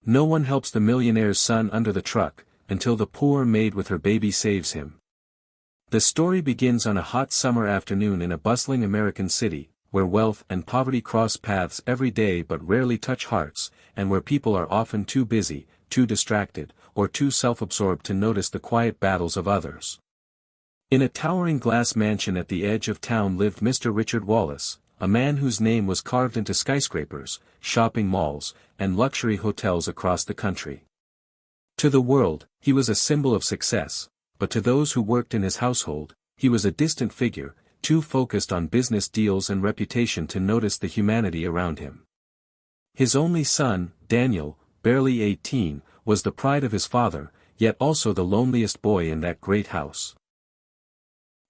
No one helps the millionaire's son under the truck, until the poor maid with her baby saves him. The story begins on a hot summer afternoon in a bustling American city, where wealth and poverty cross paths every day but rarely touch hearts, and where people are often too busy, too distracted, or too self-absorbed to notice the quiet battles of others. In a towering glass mansion at the edge of town lived Mr. Richard Wallace, a man whose name was carved into skyscrapers, shopping malls, and luxury hotels across the country. To the world, he was a symbol of success, but to those who worked in his household, he was a distant figure, too focused on business deals and reputation to notice the humanity around him. His only son, Daniel, barely 18, was the pride of his father, yet also the loneliest boy in that great house.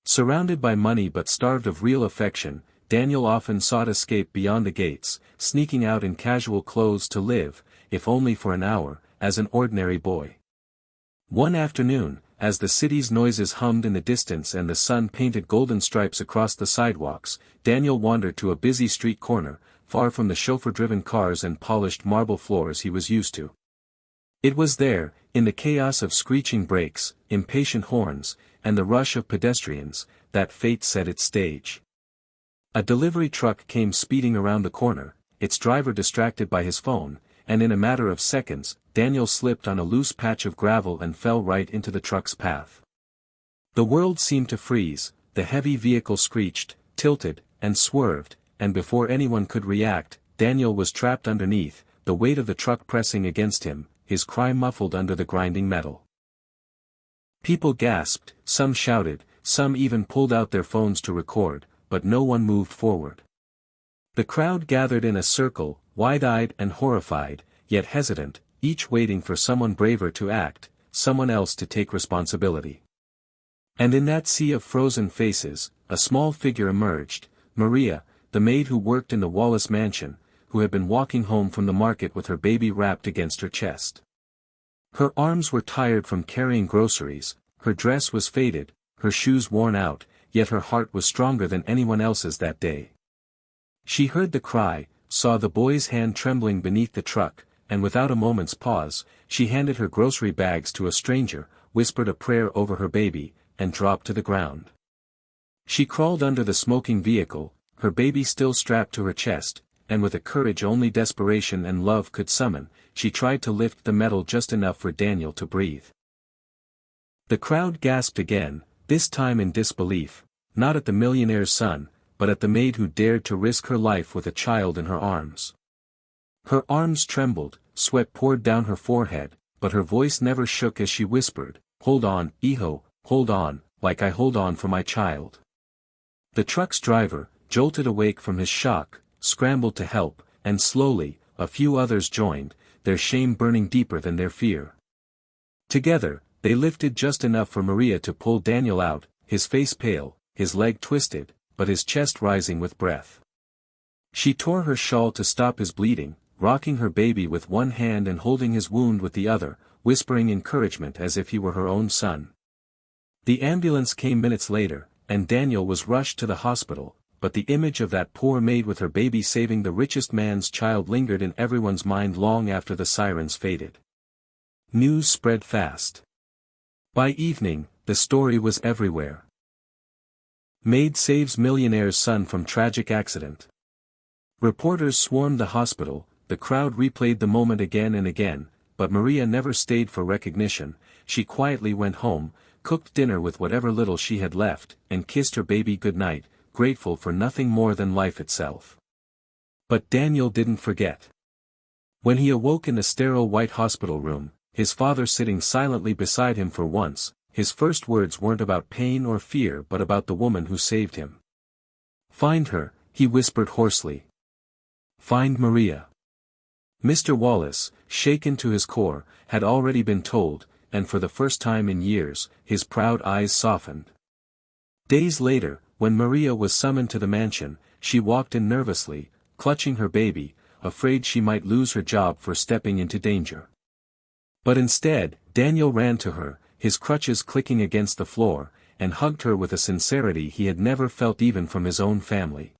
Surrounded by money but starved of real affection, Daniel often sought escape beyond the gates, sneaking out in casual clothes to live, if only for an hour, as an ordinary boy. One afternoon, as the city's noises hummed in the distance and the sun painted golden stripes across the sidewalks, Daniel wandered to a busy street corner, far from the chauffeur-driven cars and polished marble floors he was used to. It was there, in the chaos of screeching brakes, impatient horns, and the rush of pedestrians, that fate set its stage. A delivery truck came speeding around the corner, its driver distracted by his phone, and in a matter of seconds, Daniel slipped on a loose patch of gravel and fell right into the truck's path. The world seemed to freeze, the heavy vehicle screeched, tilted, and swerved, and before anyone could react, Daniel was trapped underneath, the weight of the truck pressing against him, his cry muffled under the grinding metal. People gasped, some shouted, some even pulled out their phones to record, but no one moved forward. The crowd gathered in a circle, wide-eyed and horrified, yet hesitant, each waiting for someone braver to act, someone else to take responsibility. And in that sea of frozen faces, a small figure emerged, Maria, the maid who worked in the Wallace mansion, who had been walking home from the market with her baby wrapped against her chest. Her arms were tired from carrying groceries, her dress was faded, her shoes worn out, yet her heart was stronger than anyone else's that day. She heard the cry, saw the boy's hand trembling beneath the truck, and without a moment's pause, she handed her grocery bags to a stranger, whispered a prayer over her baby, and dropped to the ground. She crawled under the smoking vehicle, her baby still strapped to her chest, and with a courage only desperation and love could summon, she tried to lift the metal just enough for Daniel to breathe. The crowd gasped again, this time in disbelief, not at the millionaire's son, but at the maid who dared to risk her life with a child in her arms. Her arms trembled, sweat poured down her forehead, but her voice never shook as she whispered, "Hold on, hijo, hold on, like I hold on for my child." The truck's driver, jolted awake from his shock, scrambled to help, and slowly, a few others joined, their shame burning deeper than their fear. Together, they lifted just enough for Maria to pull Daniel out, his face pale, his leg twisted, but his chest rising with breath. She tore her shawl to stop his bleeding, rocking her baby with one hand and holding his wound with the other, whispering encouragement as if he were her own son. The ambulance came minutes later, and Daniel was rushed to the hospital, but the image of that poor maid with her baby saving the richest man's child lingered in everyone's mind long after the sirens faded. News spread fast. By evening, the story was everywhere. Maid saves millionaire's son from tragic accident. Reporters swarmed the hospital, the crowd replayed the moment again and again, but Maria never stayed for recognition. She quietly went home, cooked dinner with whatever little she had left, and kissed her baby goodnight, grateful for nothing more than life itself. But Daniel didn't forget. When he awoke in the sterile white hospital room, his father sitting silently beside him for once, his first words weren't about pain or fear but about the woman who saved him. "Find her," he whispered hoarsely. "Find Maria." Mr. Wallace, shaken to his core, had already been told, and for the first time in years, his proud eyes softened. Days later, when Maria was summoned to the mansion, she walked in nervously, clutching her baby, afraid she might lose her job for stepping into danger. But instead, Daniel ran to her, his crutches clicking against the floor, and hugged her with a sincerity he had never felt even from his own family.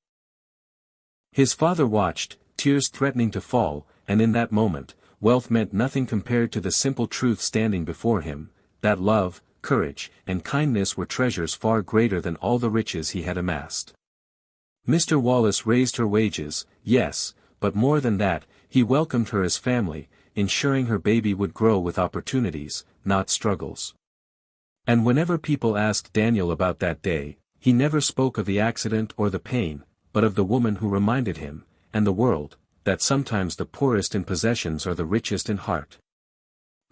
His father watched, tears threatening to fall, and in that moment, wealth meant nothing compared to the simple truth standing before him, that love, courage, and kindness were treasures far greater than all the riches he had amassed. Mr. Wallace raised her wages, yes, but more than that, he welcomed her as family, ensuring her baby would grow with opportunities, not struggles. And whenever people asked Daniel about that day, he never spoke of the accident or the pain, but of the woman who reminded him, and the world, that sometimes the poorest in possessions are the richest in heart.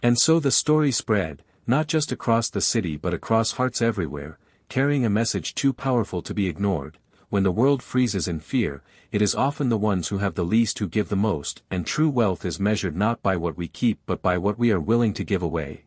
And so the story spread, not just across the city but across hearts everywhere, carrying a message too powerful to be ignored. When the world freezes in fear, it is often the ones who have the least who give the most, and true wealth is measured not by what we keep but by what we are willing to give away.